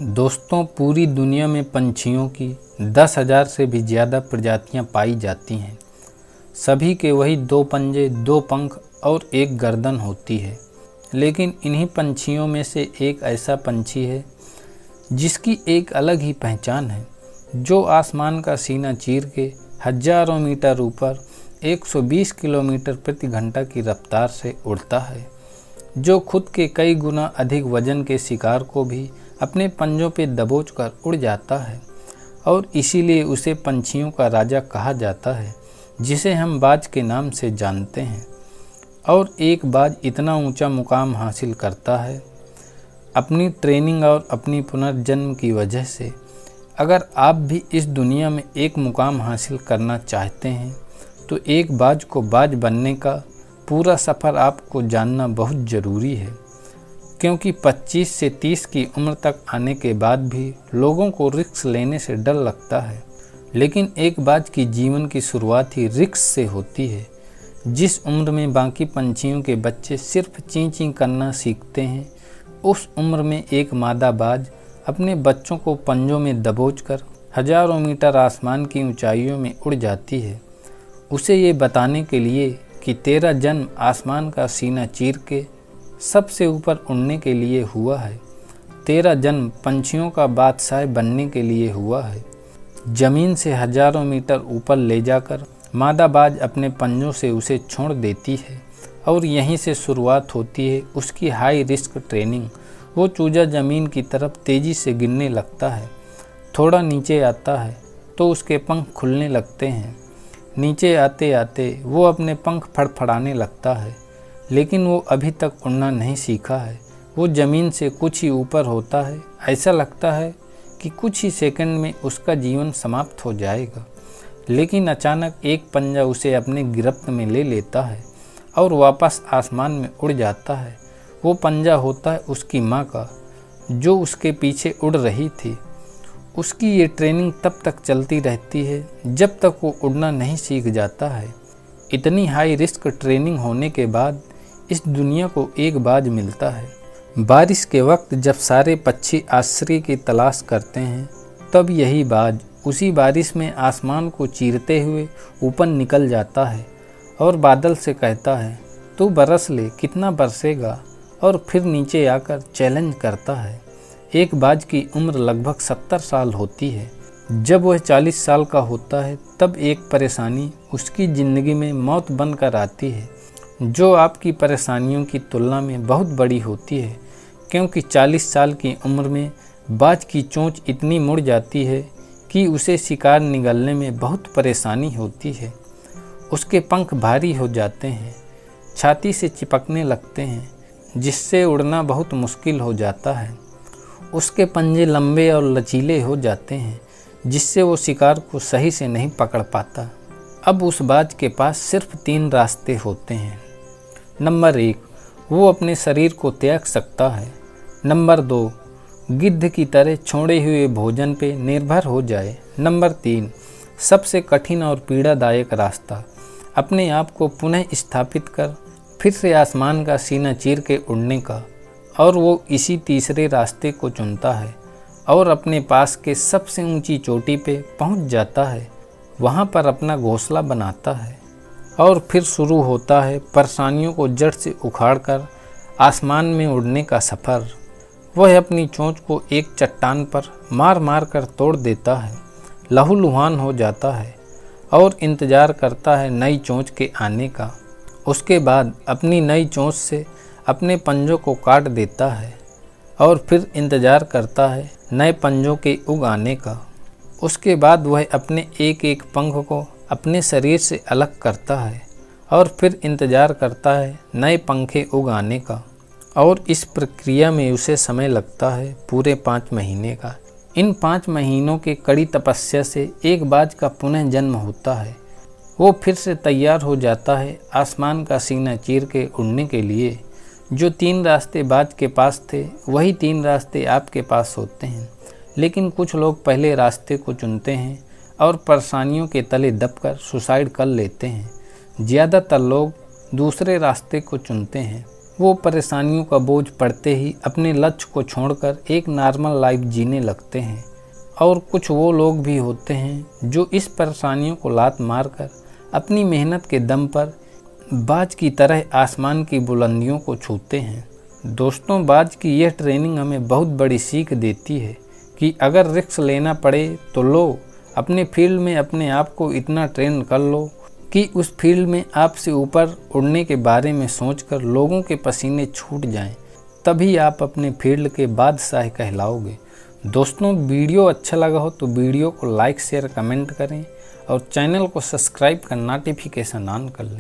दोस्तों, पूरी दुनिया में पंछियों की 10,000 से भी ज़्यादा प्रजातियां पाई जाती हैं। सभी के वही 2 पंजे, 2 पंख और 1 गर्दन होती है। लेकिन इन्हीं पंछियों में से एक ऐसा पंछी है जिसकी एक अलग ही पहचान है, जो आसमान का सीना चीर के हजारों मीटर ऊपर 120 किलोमीटर प्रति घंटा की रफ्तार से उड़ता है, जो खुद के कई गुना अधिक वजन के शिकार को भी अपने पंजों पे दबोचकर उड़ जाता है। और इसीलिए उसे पंछियों का राजा कहा जाता है, जिसे हम बाज के नाम से जानते हैं। और एक बाज इतना ऊंचा मुकाम हासिल करता है अपनी ट्रेनिंग और अपनी पुनर्जन्म की वजह से। अगर आप भी इस दुनिया में एक मुकाम हासिल करना चाहते हैं तो एक बाज को बाज बनने का पूरा सफ़र आपको जानना बहुत ज़रूरी है, क्योंकि 25 से 30 की उम्र तक आने के बाद भी लोगों को रिस्क लेने से डर लगता है। लेकिन एक बाज की जीवन की शुरुआत ही रिस्क से होती है। जिस उम्र में बाकी पंछियों के बच्चे सिर्फ चीं चीं करना सीखते हैं, उस उम्र में एक मादा बाज अपने बच्चों को पंजों में दबोचकर हजारों मीटर आसमान की ऊंचाइयों में उड़ जाती है, उसे ये बताने के लिए कि तेरा जन्म आसमान का सीना चीर के सबसे ऊपर उड़ने के लिए हुआ है। तेरा जन्म पंछियों का बादशाह बनने के लिए हुआ है। ज़मीन से हजारों मीटर ऊपर ले जाकर मादा बाज अपने पंजों से उसे छोड़ देती है और यहीं से शुरुआत होती है उसकी हाई रिस्क ट्रेनिंग। वो चूजा ज़मीन की तरफ तेज़ी से गिरने लगता है। थोड़ा नीचे आता है तो उसके पंख खुलने लगते हैं। नीचे आते आते वो अपने पंख फड़फड़ाने लगता है, लेकिन वो अभी तक उड़ना नहीं सीखा है। वो ज़मीन से कुछ ही ऊपर होता है। ऐसा लगता है कि कुछ ही सेकंड में उसका जीवन समाप्त हो जाएगा। लेकिन अचानक एक पंजा उसे अपने गिरफ्त में ले लेता है और वापस आसमान में उड़ जाता है। वो पंजा होता है उसकी माँ का, जो उसके पीछे उड़ रही थी। उसकी ये ट्रेनिंग तब तक चलती रहती है जब तक वो उड़ना नहीं सीख जाता है। इतनी हाई रिस्क ट्रेनिंग होने के बाद इस दुनिया को एक बाज मिलता है। बारिश के वक्त जब सारे पक्षी आश्रय की तलाश करते हैं, तब यही बाज उसी बारिश में आसमान को चीरते हुए ऊपर निकल जाता है और बादल से कहता है, तू बरस ले, कितना बरसेगा। और फिर नीचे आकर चैलेंज करता है। एक बाज की उम्र लगभग 70 साल होती है। जब वह 40 साल का होता है, तब एक परेशानी उसकी ज़िंदगी में मौत बनकर आती है, जो आपकी परेशानियों की तुलना में बहुत बड़ी होती है, क्योंकि 40 साल की उम्र में बाज की चोंच इतनी मुड़ जाती है कि उसे शिकार निगलने में बहुत परेशानी होती है। उसके पंख भारी हो जाते हैं, छाती से चिपकने लगते हैं, जिससे उड़ना बहुत मुश्किल हो जाता है। उसके पंजे लंबे और लचीले हो जाते हैं, जिससे वो शिकार को सही से नहीं पकड़ पाता। अब उस बाज के पास सिर्फ 3 रास्ते होते हैं। नंबर 1, वो अपने शरीर को त्याग सकता है। नंबर 2, गिद्ध की तरह छोड़े हुए भोजन पे निर्भर हो जाए। नंबर 3, सबसे कठिन और पीड़ादायक रास्ता, अपने आप को पुनः स्थापित कर फिर से आसमान का सीना चीर के उड़ने का। और वो इसी तीसरे रास्ते को चुनता है और अपने पास के सबसे ऊंची चोटी पे पहुंच जाता है। वहां पर अपना घोंसला बनाता है और फिर शुरू होता है परेशानियों को जड़ से उखाड़कर आसमान में उड़ने का सफ़र। वह अपनी चोंच को एक चट्टान पर मार मार कर तोड़ देता है, लहूलुहान हो जाता है और इंतज़ार करता है नई चोंच के आने का। उसके बाद अपनी नई चोंच से अपने पंजों को काट देता है और फिर इंतज़ार करता है नए पंजों के उग आने का। उसके बाद वह अपने एक एक पंख को अपने शरीर से अलग करता है और फिर इंतज़ार करता है नए पंखे उग आने का। और इस प्रक्रिया में उसे समय लगता है पूरे 5 महीने का। इन 5 महीनों के कड़ी तपस्या से एक बाज का पुनः जन्म होता है। वो फिर से तैयार हो जाता है आसमान का सीना चीर के उड़ने के लिए। जो 3 रास्ते बाज के पास थे, वही 3 रास्ते आपके पास होते हैं। लेकिन कुछ लोग पहले रास्ते को चुनते हैं और परेशानियों के तले दबकर सुसाइड कर लेते हैं। ज़्यादातर लोग दूसरे रास्ते को चुनते हैं। वो परेशानियों का बोझ पड़ते ही अपने लक्ष्य को छोड़कर एक नॉर्मल लाइफ जीने लगते हैं। और कुछ वो लोग भी होते हैं जो इस परेशानियों को लात मारकर अपनी मेहनत के दम पर बाज की तरह आसमान की बुलंदियों को छूते हैं। दोस्तों, बाज की यह ट्रेनिंग हमें बहुत बड़ी सीख देती है कि अगर रिस्क लेना पड़े तो लो, अपने फील्ड में अपने आप को इतना ट्रेन कर लो कि उस फील्ड में आपसे ऊपर उड़ने के बारे में सोचकर लोगों के पसीने छूट जाएं। तभी आप अपने फील्ड के बादशाह कहलाओगे। दोस्तों, वीडियो अच्छा लगा हो तो वीडियो को लाइक शेयर कमेंट करें और चैनल को सब्सक्राइब कर नोटिफिकेशन ऑन कर लें।